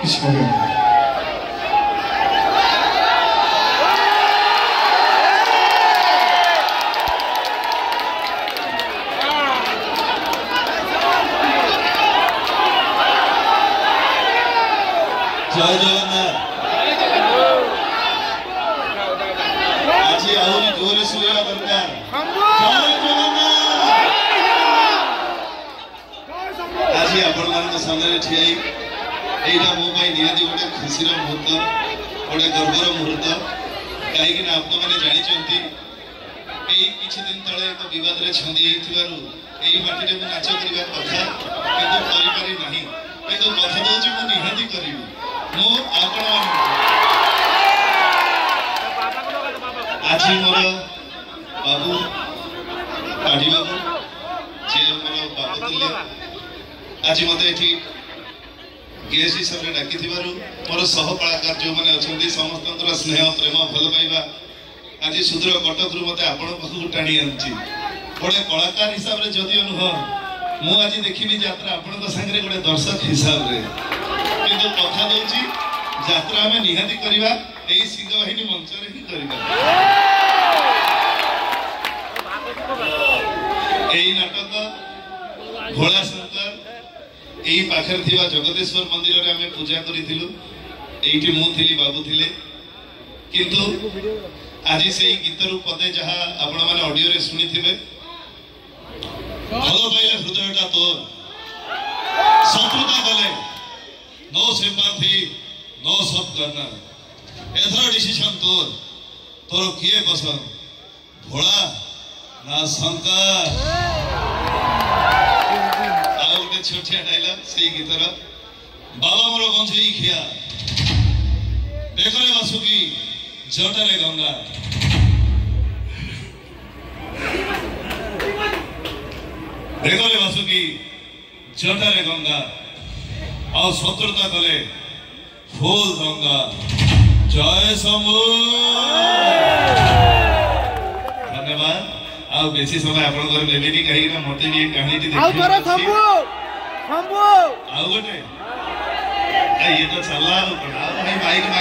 କିଛି କହିବ जय जगन्नाथ आज आहरी जोरे शुआ दरकार जय जगन्नाथ आज आपण मान सामने ठिया एटा मो निहाती गोटे खुशी मुहूर्त गोटे गर्वर मुहूर्त कहीं आपण मैंने जानी किसी दिन तले एक बद छंदी माटी में नाच करने कथा कि कथा दूसरी मुझे निहाती करी आज मोर बाबू पाढ़ी बाबू जे मोर बाबू तुल्य आज मत गेस्ट हिसाब से डाकी मोर सह कलाकार जो मैंने अच्छा समस्त स्नेह प्रेम भल पाइबा आज सुदूर कटक रु मत आपण पाखक टाणी आनुची गोटे कलाकार हिसाब से जदिव नुह मु आज देखी यात्रा आपण सागर गोटे दर्शक हिसाब से किंतु कथा दूची यात्रा आम निहाती करवा सिंहवाहिनी मंच ही नाटक भोला शंकर यही पाखे जगदेश्वर मंदिर में आम पूजा करूँ मुझे बाबू थे किंतु आज से गीतर पदे जहाँ आपण मैंने ऑडियो शुणी थे भल पाइले हृदयटा तोर शत्रुता गले नो सिंपैथी नो सब करना एथर डिसीजन तोर तोर किए पसंद भोला ना शंकर आ गोटे छोटिया डायलॉग से गीतर बाबा मोर गंजेई खिया बेकरे बासुकी जटारे गंगा बेकरे बासुकी जटारे गंगा और शत्रुता कले फूल गंगा जय शंभु धन्यवाद आ बेसी समय आपण घर लेबेनी कहीं ना मते भी कहानी टी देखि आ गोटे ये तो चला भाई माइक